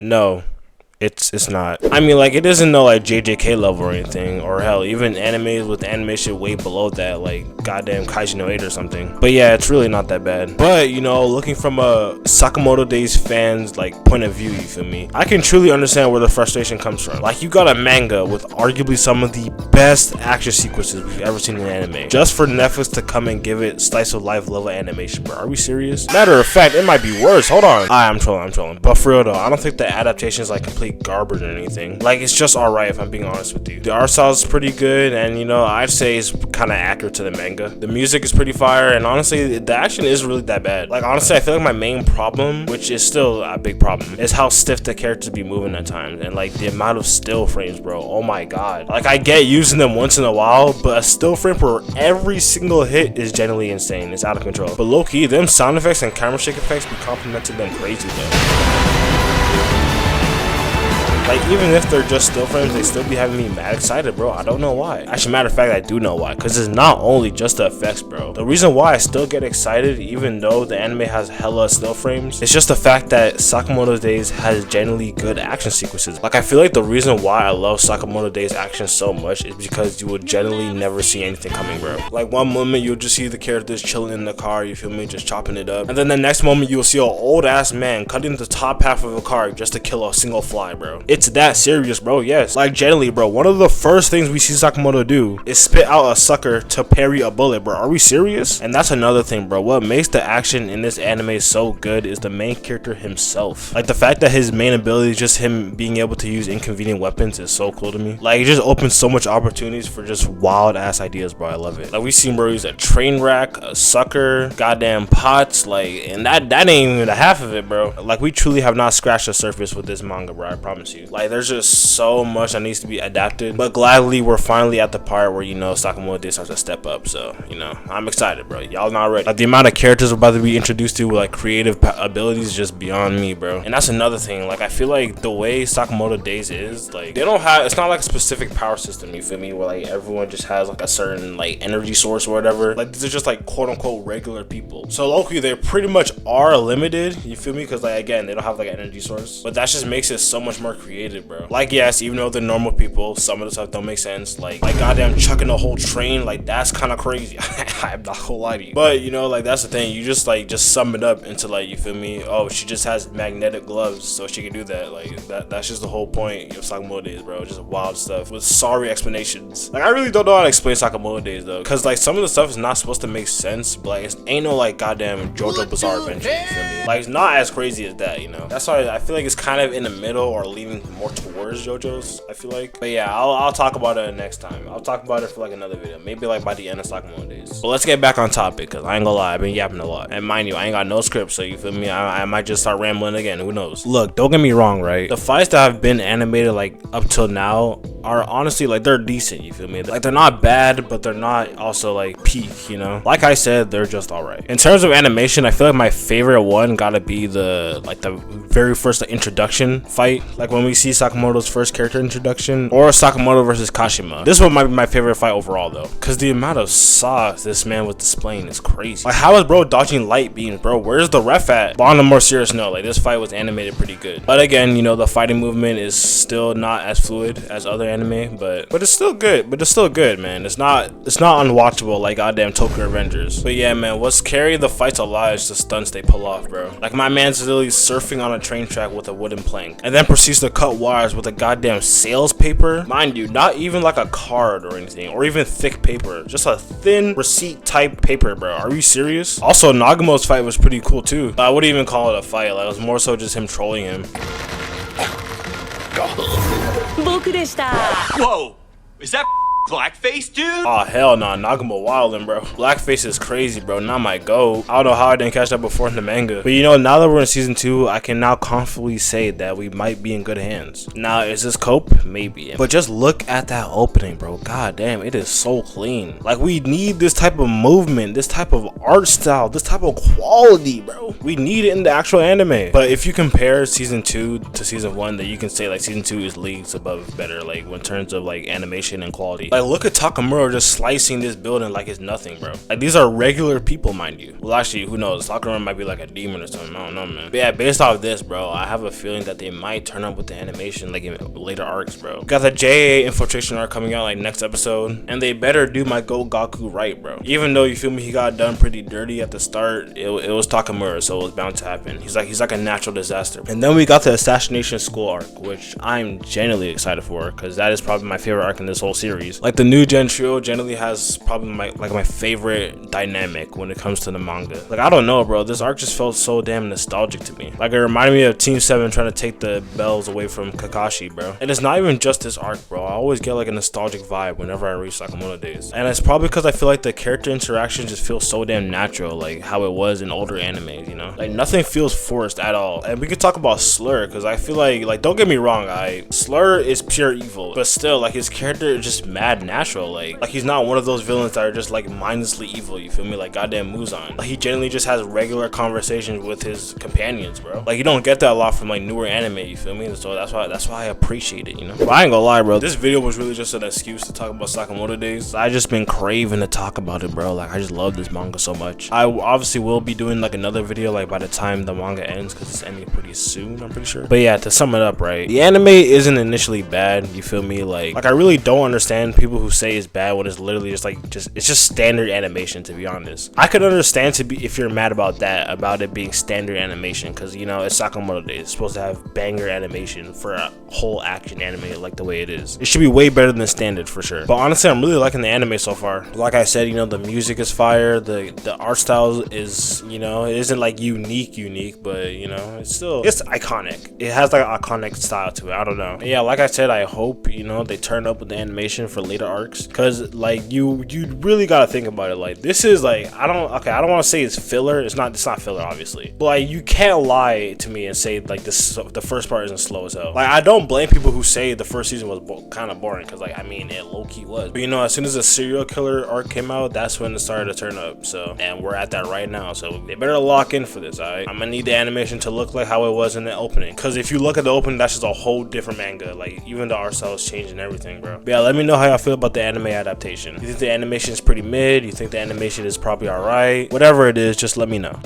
No. It's not. I mean, like, it isn't no like JJK level or anything, or hell, even animes with animation way below that, like goddamn Kaiji no 8 or something. But yeah, it's really not that bad. But you know, looking from a Sakamoto Days fans like point of view, you feel me? I can truly understand where the frustration comes from. Like, you got a manga with arguably some of the best action sequences we've ever seen in anime, just for Netflix to come and give it slice of life level animation, bro. Are we serious? Matter of fact, it might be worse. Hold on. I'm trolling. But for real though, I don't think the adaptation is like complete garbage or anything. Like, it's just alright if I'm being honest with you. The art style is pretty good, and you know, I'd say it's kind of accurate to the manga. The music is pretty fire, and honestly, the action isn't really that bad. Like, honestly, I feel like my main problem, which is still a big problem, is how stiff the characters be moving at times, and like the amount of still frames, bro. Oh my god. Like, I get using them once in a while, but a still frame for every single hit is genuinely insane. It's out of control. But low-key, them sound effects and camera shake effects be complimenting them crazy though. Like, even if they're just still frames, they still be having me mad excited, bro. I don't know why. Actually, matter of fact, I do know why. Because it's not only just the effects, bro. The reason why I still get excited, even though the anime has hella still frames, it's just the fact that Sakamoto Days has genuinely good action sequences. Like, I feel like the reason why I love Sakamoto Days action so much is because you will generally never see anything coming, bro. Like, one moment you'll just see the characters chilling in the car, you feel me, just chopping it up. And then the next moment you'll see an old ass man cutting the top half of a car just to kill a single fly, bro. It's that serious, bro. Yes, like, generally, bro, one of the first things we see Sakamoto do is spit out a sucker to parry a bullet, bro. Are we serious? And that's another thing, bro. What makes the action in this anime so good is the main character himself. Like, the fact that his main ability is just him being able to use inconvenient weapons is so cool to me. Like, it just opens so much opportunities for just wild ass ideas, bro. I love it. Like, we seen bro use a train rack, a sucker, goddamn pots, like, and that ain't even the half of it, bro. Like, we truly have not scratched the surface with this manga, bro. I promise you. Like, there's just so much that needs to be adapted, but gladly we're finally at the part where, you know, Sakamoto Days starts to step up. So, you know, I'm excited, bro. Y'all not ready. Like, the amount of characters we're about to be introduced to with like creative abilities is just beyond me, bro. And that's another thing. Like, I feel like the way Sakamoto Days is, like, they don't have, it's not like a specific power system, you feel me, where like everyone just has like a certain like energy source or whatever. Like, these are just like quote unquote regular people. So low-key, they pretty much are limited, you feel me, because like, again, they don't have like an energy source, but that just makes it so much more creative, bro. Like, yes, even though they're normal people, some of the stuff don't make sense. Like goddamn chucking a whole train, like, that's kind of crazy. I'm not gonna lie to you. But, you know, like, that's the thing. You just, like, just sum it up into, like, you feel me? Oh, she just has magnetic gloves, so she can do that. Like, that's just the whole point of Sakamoto Days, bro. Just wild stuff with sorry explanations. Like, I really don't know how to explain Sakamoto Days, though. Because, like, some of the stuff is not supposed to make sense, but, like, it ain't no, like, goddamn JoJo Bizarre Adventure, you feel me? Like, it's not as crazy as that, you know? That's why I feel like it's kind of in the middle or leaning more towards JoJo's, I feel like. But yeah, I'll talk about it next time. I'll talk about it for like another video, maybe like by the end of Sakamoto Days. But let's get back on topic, because I ain't gonna lie, I've been yapping a lot. And mind you, I ain't got no script, so you feel me, I might just start rambling again, who knows. Look, don't get me wrong, right? The fights that have been animated like up till now are honestly like, they're decent, you feel me? Like, they're not bad, but they're not also like peak, you know? Like I said, they're just alright. In terms of animation, I feel like my favorite one gotta be the very first introduction fight, like when we see Sakamoto's first character introduction, or Sakamoto versus Kashima. This one might be my favorite fight overall though, because the amount of sauce this man was displaying is crazy. Like, how is bro dodging light beams, bro? Where's the ref at? But on a more serious note, like, this fight was animated pretty good. But again, you know, the fighting movement is still not as fluid as other anime, but it's still good. But it's still good, man. It's not unwatchable like goddamn Tokyo Revengers. But yeah, man, what's carrying the fights alive is the stunts they pull off, bro. Like, my man's literally surfing on a train track with a wooden plank, and then proceeds to cut wires with a goddamn sales paper. Mind you, not even like a card or anything, or even thick paper, just a thin receipt type paper, bro. Are you serious? Also, Nagamo's fight was pretty cool too. I wouldn't even call it a fight. Like, it was more so just him trolling him. Whoa, is that blackface, dude? Oh hell nah, Nagamo wildin', bro. Blackface is crazy, bro. Not my go. I don't know how I didn't catch that before in the manga. But you know, now that we're in season 2, I can now confidently say that we might be in good hands. Now, is this cope? Maybe. But just look at that opening, bro. God damn, it is so clean. Like, we need this type of movement, this type of art style, this type of quality, bro. We need it in the actual anime. But if you compare season 2 to season 1, then you can say like season 2 is leagues above better, like in terms of like animation and quality. Like, look at Takamura just slicing this building like it's nothing, bro. Like, these are regular people, mind you. Well, actually, who knows? Takamura might be like a demon or something. I don't know, man. But yeah, based off this, bro, I have a feeling that they might turn up with the animation like in later arcs, bro. Got the JA infiltration arc coming out like next episode, and they better do my Go Gaku right, bro. Even though, you feel me, he got done pretty dirty at the start, it was Takamura, so it was bound to happen. He's like a natural disaster. And then we got the Assassination School arc, which I'm genuinely excited for, because that is probably my favorite arc in this whole series. Like, the new Gen trio generally has probably my favorite dynamic when it comes to the manga. Like, I don't know, bro, this arc just felt so damn nostalgic to me. Like, it reminded me of Team 7 trying to take the bells away from Kakashi, bro. And it's not even just this arc, bro. I always get like a nostalgic vibe whenever I reach Sakamoto days, and it's probably because I feel like the character interaction just feels so damn natural, like how it was in older animes, you know? Like, nothing feels forced at all. And we could talk about Slur, because I feel like don't get me wrong, Slur is pure evil, but still, like, his character is just mad natural. Like he's not one of those villains that are just like mindlessly evil, you feel me? Like goddamn Muzan. Like, he genuinely just has regular conversations with his companions, bro. Like, you don't get that a lot from like newer anime, you feel me? So that's why I appreciate it, you know? But I ain't gonna lie, bro, this video was really just an excuse to talk about Sakamoto days. I just been craving to talk about it, bro. Like, I just love this manga so much. I obviously will be doing like another video like by the time the manga ends, because it's ending pretty soon, I'm pretty sure. But yeah, to sum it up, right, the anime isn't initially bad, you feel me? Like I really don't understand people who say it's bad when it's literally just it's just standard animation, to be honest. I could understand if you're mad about that, about it being standard animation, because, you know, it's Sakamoto days. It's supposed to have banger animation for a whole action anime like the way it is. It should be way better than standard for sure. But honestly, I'm really liking the anime so far. Like I said, you know, the music is fire, the art style is, you know, it isn't like unique, but, you know, it's iconic. It has like an iconic style to it. I don't know. And yeah, like I said, I hope, you know, they turn up with the animation for later arcs, because like you really gotta think about it. Like, this is like, I don't want to say it's filler. It's not filler, obviously, but like, you can't lie to me and say like the first part isn't slow as hell. Like, I don't blame people who say the first season was kind of boring, because like, I mean, it low-key was. But, you know, as soon as the serial killer arc came out, that's when it started to turn up. So, and we're at that right now, so they better lock in for this. Alright, I'm gonna need the animation to look like how it was in the opening, because if you look at the opening, that's just a whole different manga. Like, even the art style is changing everything, bro. But yeah, let me know how y'all feel about the anime adaptation. You think the animation is pretty mid? You think the animation is probably alright? Whatever it is, just let me know.